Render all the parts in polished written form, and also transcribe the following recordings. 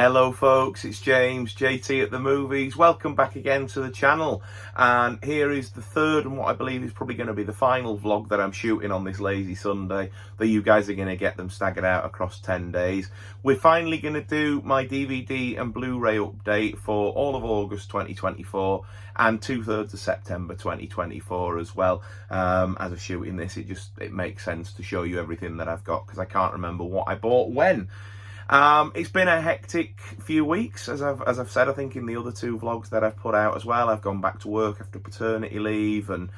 Hello folks, it's James, JT at the Movies. Welcome back again to the channel. And here is the third and what I believe is probably going to be the final vlog that I'm shooting on this lazy Sunday, that you guys are going to get them staggered out across 10 days. We're finally going to do my DVD and Blu-ray update for all of August 2024 and 2/3 of September 2024 as well. As of shooting this, it makes sense to show you everything that I've got because I can't remember what I bought when. It's been a hectic few weeks, as I've said, I think in the other two vlogs that I've put out as well. I've gone back to work after paternity leave, and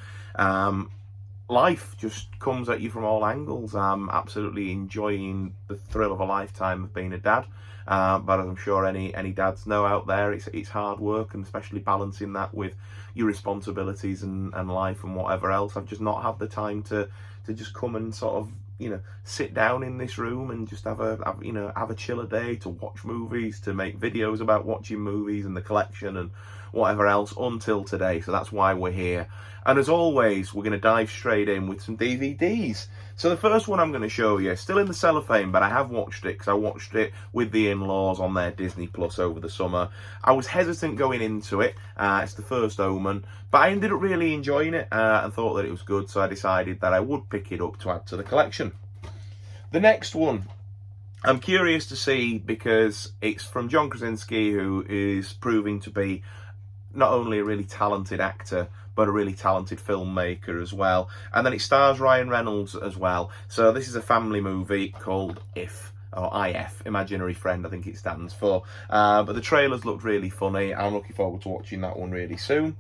life just comes at you from all angles. I'm absolutely enjoying the thrill of a lifetime of being a dad, but as I'm sure any dads know out there, it's hard work, and especially balancing that with your responsibilities and life and whatever else. I've just not had the time to just come and sort of, you know, sit down in this room and just have a chiller day, to watch movies, to make videos about watching movies and the collection and whatever else until today. So that's why we're here. And as always, we're going to dive straight in with some DVDs. So the first one I'm going to show you, still in the cellophane, but I have watched it because I watched it with the in-laws on their Disney Plus over the summer. I was hesitant going into it. It's The First Omen, but I ended up really enjoying it and thought that it was good, so I decided that I would pick it up to add to the collection. The next one, I'm curious to see because it's from John Krasinski, who is proving to be not only a really talented actor, but a really talented filmmaker as well. And then it stars Ryan Reynolds as well. So this is a family movie called IF, or IF, Imaginary Friend, I think it stands for. But the trailers looked really funny. I'm looking forward to watching that one really soon.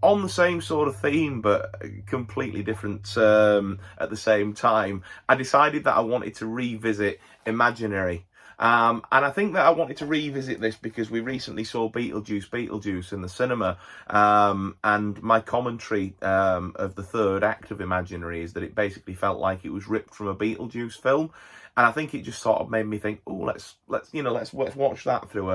On the same sort of theme, but completely different at the same time, I decided that I wanted to revisit Imaginary. And I think that I wanted to revisit this because we recently saw Beetlejuice in the cinema, and my commentary of the third act of Imaginary is that it basically felt like it was ripped from a Beetlejuice film, and I think it just sort of made me think, oh, let's watch that through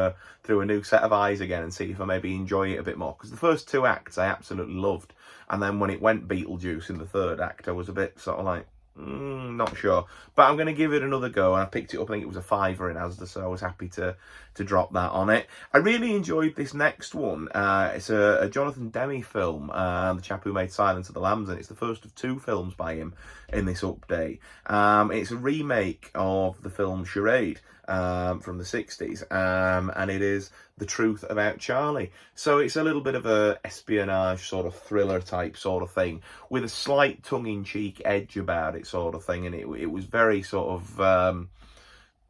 a new set of eyes again and see if I maybe enjoy it a bit more, because the first two acts I absolutely loved, and then when it went Beetlejuice in the third act, I was a bit sort of like, not sure, but I'm going to give it another go. And I picked it up, I think it was a £5 in Asda, so I was happy to drop that on it. I really enjoyed this next one. It's a Jonathan Demme film, the chap who made Silence of the Lambs, and it's the first of two films by him in this update. It's a remake of the film Charade from the 60s, and it is The Truth About Charlie. So it's a little bit of a espionage sort of thriller type sort of thing with a slight tongue-in-cheek edge about it sort of thing, and it was very sort of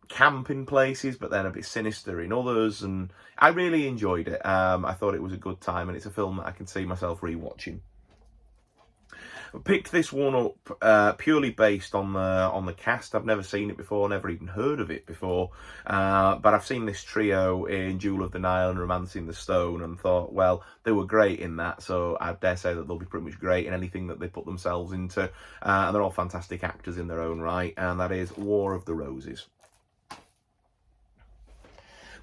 camp in places, but then a bit sinister in others, and I really enjoyed it. I thought it was a good time, and it's a film that I can see myself rewatching. I picked this one up purely based on the cast. I've never seen it before, never even heard of it before, but I've seen this trio in Jewel of the Nile and Romancing the Stone and thought, well, they were great in that, so I dare say that they'll be pretty much great in anything that they put themselves into, and they're all fantastic actors in their own right, and that is War of the Roses.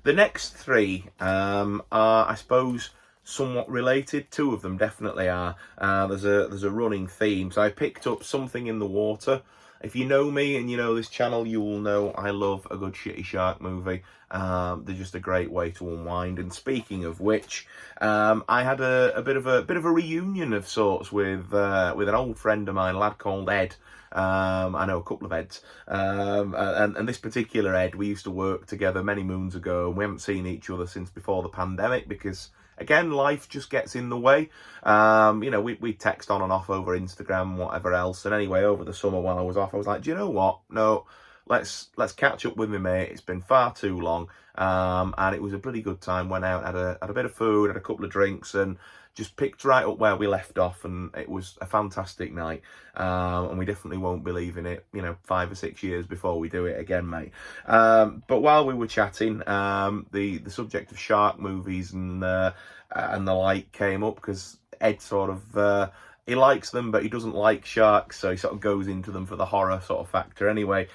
The next three are, I suppose, somewhat related. Two of them definitely are. There's a running theme. So I picked up Something in the Water. If you know me and you know this channel, you will know I love a good shitty shark movie. They're just a great way to unwind. And speaking of which, I had a bit of a reunion of sorts with an old friend of mine, a lad called Ed. I know a couple of Eds, and this particular Ed, we used to work together many moons ago, and we haven't seen each other since before the pandemic because, again, life just gets in the way. You know, we text on and off over Instagram and whatever else, and anyway, over the summer while I was off, I was like, do you know what? No, let's catch up with me, mate. It's been far too long, and it was a pretty good time. Went out, had a bit of food, had a couple of drinks, and just picked right up where we left off, and it was a fantastic night, and we definitely won't be leaving it, you know, 5 or 6 years before we do it again, mate. But while we were chatting, the subject of shark movies and the like came up, because Ed sort of he likes them, but he doesn't like sharks, so he sort of goes into them for the horror sort of factor. Anyway,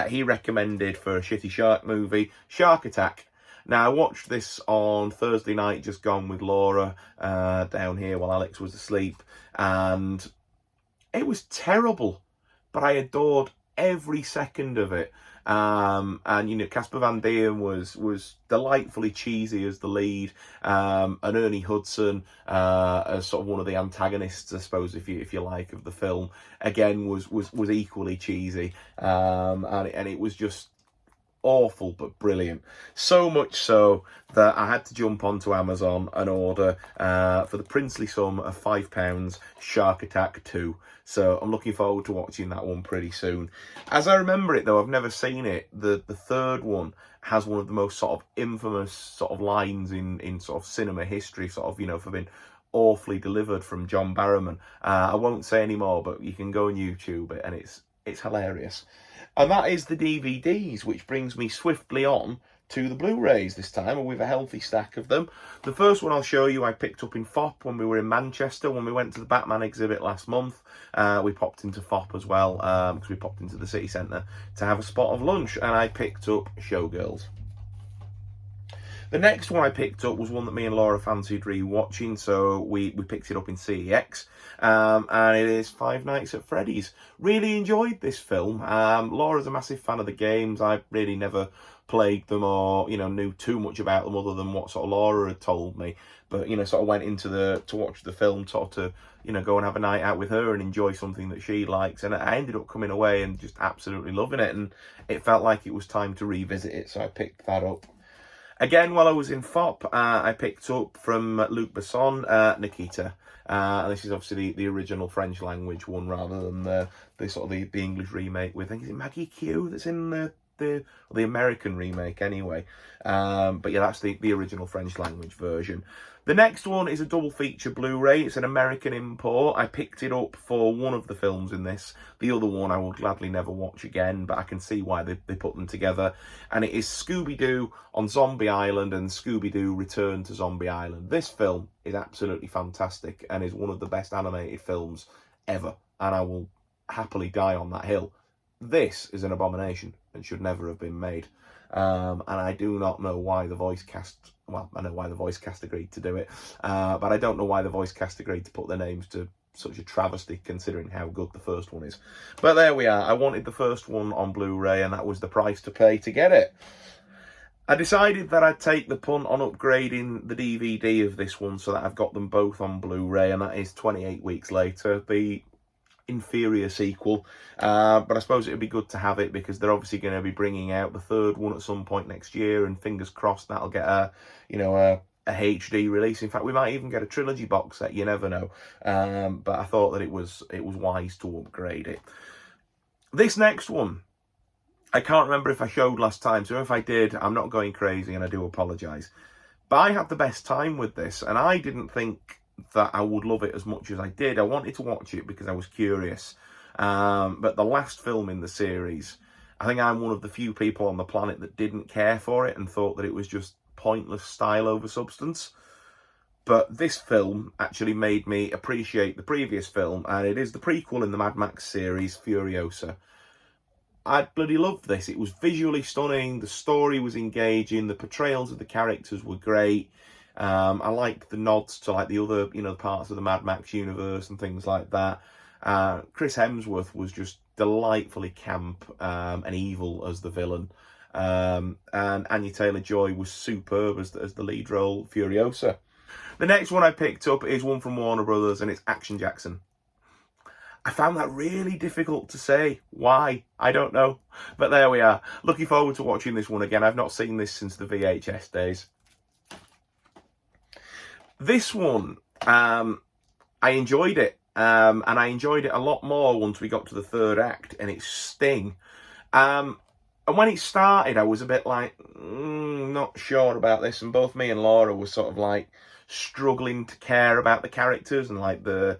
he recommended for a shitty shark movie, Shark Attack. Now, I watched this on Thursday night, just gone, with Laura down here while Alex was asleep, and it was terrible, but I adored every second of it. And you know, Casper Van Dien was delightfully cheesy as the lead, and Ernie Hudson as sort of one of the antagonists, I suppose, if you like, of the film, again was equally cheesy, and it was just awful but brilliant. So much so that I had to jump onto Amazon and order for the princely sum of £5 Shark Attack 2. So I'm looking forward to watching that one pretty soon. As I remember it though, I've never seen it. The third one has one of the most sort of infamous sort of lines in sort of cinema history, sort of, you know, for being awfully delivered from John Barrowman. I won't say any more, but you can go on YouTube it and it's hilarious. And that is the DVDs, which brings me swiftly on to the Blu-rays this time, and with a healthy stack of them. The first one I'll show you I picked up in FOP when we were in Manchester, when we went to the Batman exhibit last month. We popped into FOP as well, because we popped into the city centre to have a spot of lunch, and I picked up Showgirls. The next one I picked up was one that me and Laura fancied re-watching, so we picked it up in CEX, and it is Five Nights at Freddy's. Really enjoyed this film. Laura's a massive fan of the games. I really never played them or, you know, knew too much about them other than what sort of Laura had told me. But, you know, sort of went into to watch the film, sort of to, you know, go and have a night out with her and enjoy something that she likes. And I ended up coming away and just absolutely loving it. And it felt like it was time to revisit it, so I picked that up. Again, while I was in FOP, I picked up from Luc Besson, Nikita. And this is obviously the original French language one rather than the sort of the English remake with, I think, is it Maggie Q that's in the American remake anyway. But yeah, that's the original French language version. The next one is a double feature Blu-ray. It's an American import. I picked it up for one of the films in this. The other one I will gladly never watch again, but I can see why they put them together. And it is Scooby-Doo on Zombie Island and Scooby-Doo Return to Zombie Island. This film is absolutely fantastic and is one of the best animated films ever. And I will happily die on that hill. This is an abomination and should never have been made. And I do not know why the voice cast, well, I know why the voice cast agreed to do it, but I don't know why the voice cast agreed to put their names to such a travesty considering how good the first one is. But there we are. I wanted the first one on Blu-ray and that was the price to pay to get it. I decided that I'd take the punt on upgrading the DVD of this one so that I've got them both on Blu-ray, and that is 28 weeks later. The inferior sequel, but I suppose it would be good to have it because they're obviously going to be bringing out the third one at some point next year, and fingers crossed that'll get a HD release. In fact, we might even get a trilogy box set, you never know. But I thought that it was wise to upgrade it. This next one, I can't remember if I showed last time, so if I did, I'm not going crazy and I do apologise. But I had the best time with this, and I didn't think that I would love it as much as I did. I wanted to watch it because I was curious. But the last film in the series, I think I'm one of the few people on the planet that didn't care for it and thought that it was just pointless style over substance. But this film actually made me appreciate the previous film, and it is the prequel in the Mad Max series, Furiosa. I bloody loved this. It was visually stunning, the story was engaging, the portrayals of the characters were great. I liked the nods to like the other, you know, parts of the Mad Max universe and things like that. Chris Hemsworth was just delightfully camp and evil as the villain. And Anya Taylor-Joy was superb as the lead role, Furiosa. The next one I picked up is one from Warner Brothers, and it's Action Jackson. I found that really difficult to say. Why? I don't know. But there we are. Looking forward to watching this one again. I've not seen this since the VHS days. This one, I enjoyed it. And I enjoyed it a lot more once we got to the third act, and it's Sting. And when it started, I was a bit like, not sure about this. And both me and Laura were sort of like struggling to care about the characters and like the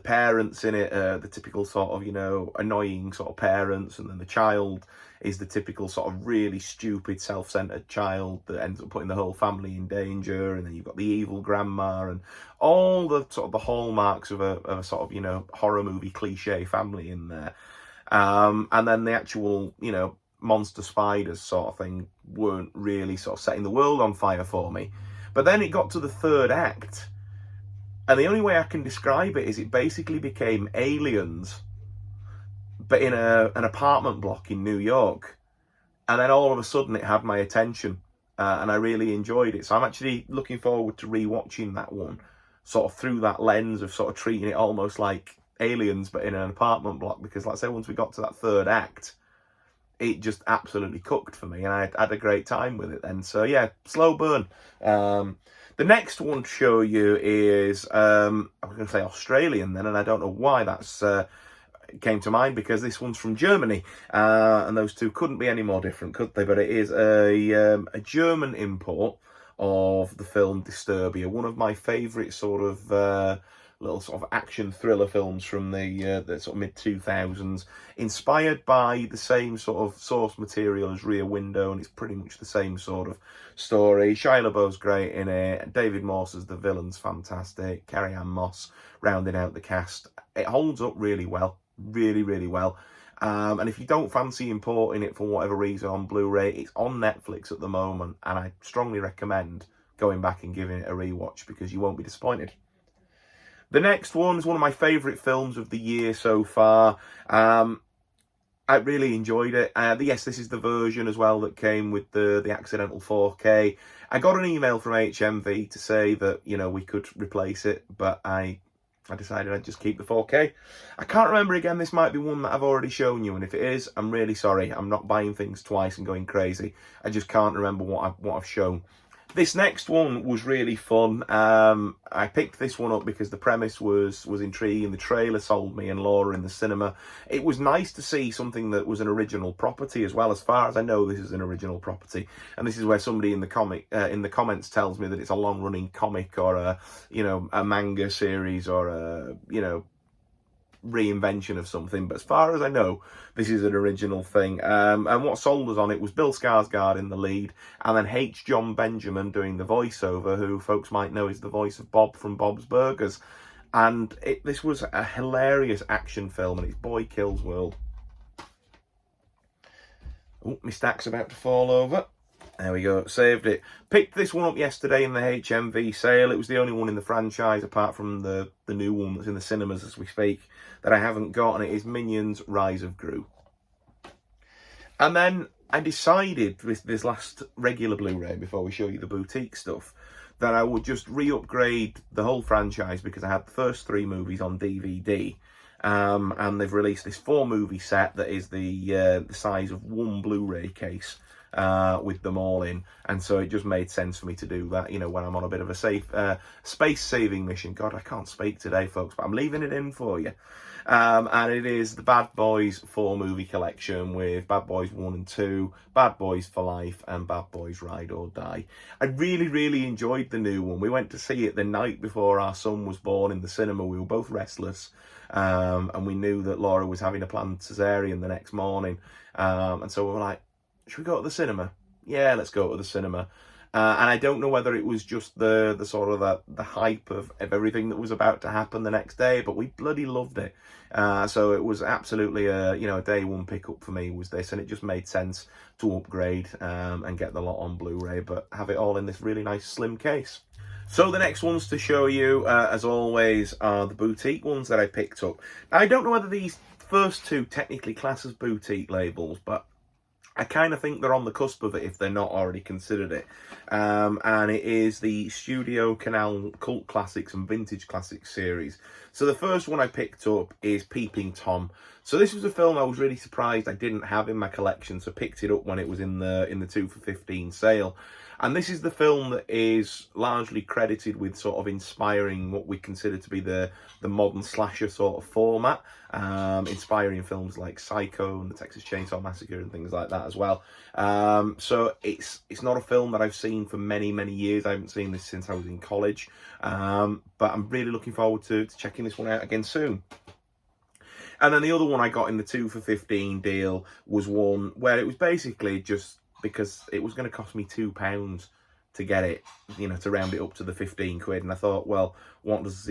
parents in it, the typical sort of, you know, annoying sort of parents, and then the child is the typical sort of really stupid, self-centered child that ends up putting the whole family in danger, and then you've got the evil grandma and all the sort of the hallmarks of a sort of, you know, horror movie cliche family in there. And then the actual, you know, monster spiders sort of thing weren't really sort of setting the world on fire for me. But then it got to the third act, and the only way I can describe it is it basically became Aliens, but in an apartment block in New York. And then all of a sudden it had my attention, and I really enjoyed it. So I'm actually looking forward to rewatching that one, sort of through that lens of sort of treating it almost like Aliens, but in an apartment block. Because like I say, once we got to that third act, it just absolutely cooked for me, and I had a great time with it then. So yeah, slow burn. The next one to show you is, I was going to say Australian then, and I don't know why that's came to mind, because this one's from Germany, and those two couldn't be any more different, could they? But it is a German import of the film Disturbia, one of my favourite sort of little sort of action thriller films from the sort of mid-2000s, inspired by the same sort of source material as Rear Window, and it's pretty much the same sort of story. Shia LaBeouf's great in it, David Morse as the villain's fantastic, Carrie-Anne Moss rounding out the cast. It holds up really well, really, really well. And if you don't fancy importing it for whatever reason on Blu-ray, it's on Netflix at the moment, and I strongly recommend going back and giving it a rewatch, because you won't be disappointed. The next one is one of my favourite films of the year so far. I really enjoyed it. Yes, this is the version as well that came with the accidental 4K. I got an email from HMV to say that, you know, we could replace it, but I decided I'd just keep the 4K. I can't remember again, this might be one that I've already shown you, and if it is, I'm really sorry. I'm not buying things twice and going crazy. I just can't remember what I've shown. This next one was really fun. I picked this one up because the premise was intriguing. The trailer sold me and Laura in the cinema. It was nice to see something that was an original property as well. As far as I know, this is an original property, and this is where somebody in the comments tells me that it's a long-running comic or a manga series or a reinvention of something. But as far as I know, this is an original thing, and what sold us on it was Bill Skarsgård in the lead, and then H. John Benjamin doing the voiceover, who folks might know is the voice of Bob from Bob's Burgers. And this was a hilarious action film, and it's Boy Kills World. Oh, my stack's about to fall over. There we go, saved it. Picked this one up yesterday in the HMV sale. It was the only one in the franchise, apart from the new one that's in the cinemas as we speak, that I haven't got, and it is Minions Rise of Gru. And then I decided with this last regular Blu-ray, before we show you the boutique stuff, that I would just re-upgrade the whole franchise, because I had the first 3 movies on DVD. And they've released this 4-movie set that is the size of one Blu-ray case, with them all in, and so it just made sense for me to do that, when I'm on a bit of a space-saving mission. God, I can't speak today, folks, but I'm leaving it in for you. And it is the Bad Boys 4-movie collection, with Bad Boys 1 and 2, Bad Boys for Life, and Bad Boys Ride or Die. I really, really enjoyed the new one. We went to see it the night before our son was born in the cinema. We were both restless, and we knew that Laura was having a planned cesarean the next morning, and so we were like, should we go to the cinema? Yeah, let's go to the cinema. And I don't know whether it was just the sort of the hype of everything that was about to happen the next day, but we bloody loved it. So it was absolutely a day one pickup for me was this, and it just made sense to upgrade and get the lot on Blu-ray, but have it all in this really nice slim case. So the next ones to show you, as always, are the boutique ones that I picked up. Now, I don't know whether these first 2 technically class as boutique labels, but I kind of think they're on the cusp of it if they're not already considered it. And it is the Studio Canal Cult Classics and Vintage Classics series. So the first one I picked up is Peeping Tom. So this was a film I was really surprised I didn't have in my collection, so picked it up when it was in the 2 for 15 sale. And this is the film that is largely credited with sort of inspiring what we consider to be the modern slasher sort of format, inspiring films like Psycho and the Texas Chainsaw Massacre and things like that as well. So it's not a film that I've seen for many, many years. I haven't seen this since I was in college, but I'm really looking forward to checking this one out again soon. And then the other one I got in the 2 for 15 deal was one where it was basically just because it was going to cost me £2 to get it, to round it up to the 15 quid. And I thought, well, what does,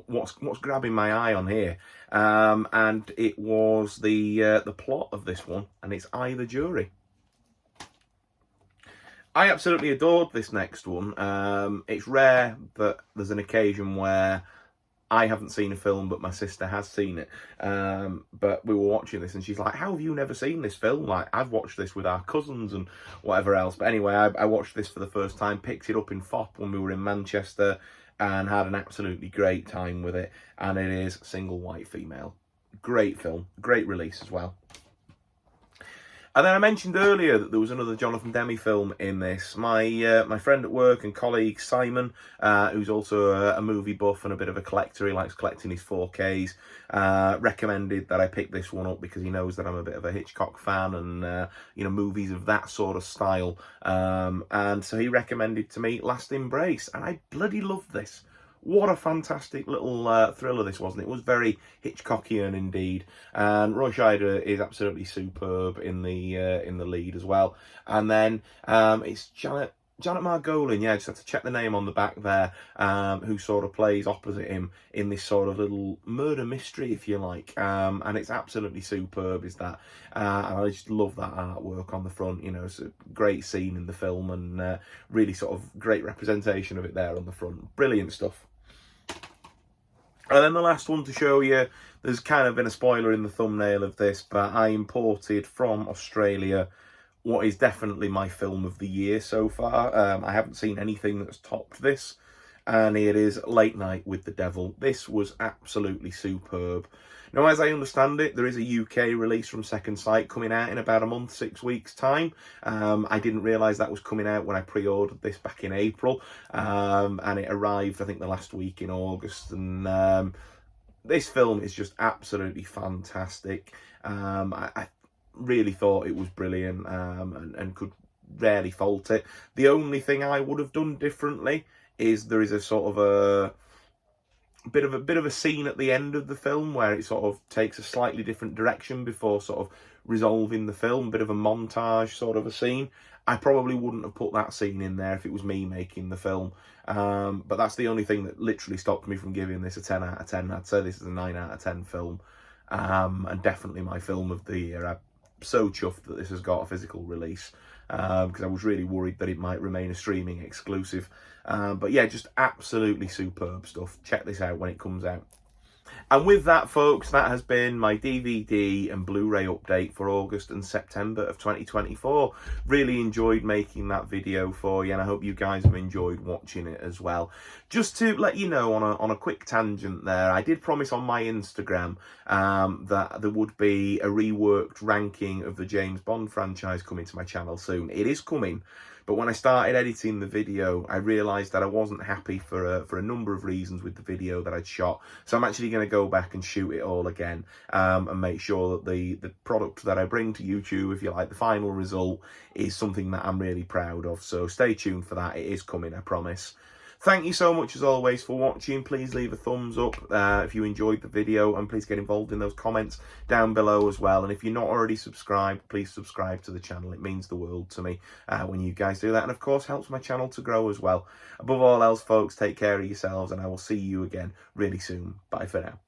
what's grabbing my eye on here? And it was the plot of this one, and it's I, the Jury. I absolutely adored this next one. It's rare that there's an occasion where I haven't seen a film, but my sister has seen it. But we were watching this and she's like, how have you never seen this film? Like, I've watched this with our cousins and whatever else. But anyway, I watched this for the first time, picked it up in FOP when we were in Manchester and had an absolutely great time with it. And it is Single White Female. Great film, great release as well. And then I mentioned earlier that there was another Jonathan Demme film in this. My friend at work and colleague Simon, who's also a movie buff and a bit of a collector, he likes collecting his 4Ks, recommended that I pick this one up because he knows that I'm a bit of a Hitchcock fan and, you know, movies of that sort of style. And so he recommended to me Last Embrace, and I bloody love this. What a fantastic little thriller this was. And it was very Hitchcockian indeed. And Roy Scheider is absolutely superb in the lead as well. And then it's Janet Margolin, yeah, I just had to check the name on the back there, who sort of plays opposite him in this sort of little murder mystery, if you like. And it's absolutely superb, is that. And I just love that artwork on the front, you know, it's a great scene in the film and really sort of great representation of it there on the front. Brilliant stuff. And then the last one to show you, there's kind of been a spoiler in the thumbnail of this, but I imported from Australia what is definitely my film of the year so far. I haven't seen anything that's topped this, and it is Late Night with the Devil. This was absolutely superb. Now, as I understand it, there is a UK release from Second Sight coming out in about a month, 6 weeks' time. I didn't realise that was coming out when I pre-ordered this back in April, and it arrived, I think, the last week in August. And this film is just absolutely fantastic. I really thought it was brilliant and could rarely fault it. The only thing I would have done differently is there is a sort of a bit of a scene at the end of the film where it sort of takes a slightly different direction before sort of resolving the film, bit of a montage sort of a scene. I probably wouldn't have put that scene in there if it was me making the film, but that's the only thing that literally stopped me from giving this a 10 out of 10. I'd say this is a 9 out of 10 film, and definitely my film of the year. I'm so chuffed that this has got a physical release, because I was really worried that it might remain a streaming exclusive. But yeah, just absolutely superb stuff. Check this out when it comes out. And with that, folks, that has been my DVD and Blu-ray update for August and September of 2024. Really enjoyed making that video for you, and I hope you guys have enjoyed watching it as well. Just to let you know, on a quick tangent there, I did promise on my Instagram that there would be a reworked ranking of the James Bond franchise coming to my channel soon. It is coming. But when I started editing the video, I realised that I wasn't happy for a number of reasons with the video that I'd shot. So I'm actually going to go back and shoot it all again, and make sure that the product that I bring to YouTube, if you like, the final result, is something that I'm really proud of. So stay tuned for that. It is coming, I promise. Thank you so much as always for watching. Please leave a thumbs up if you enjoyed the video, and please get involved in those comments down below as well. And if you're not already subscribed, please subscribe to the channel. It means the world to me when you guys do that, and of course helps my channel to grow as well. Above all else, folks, take care of yourselves, and I will see you again really soon. Bye for now.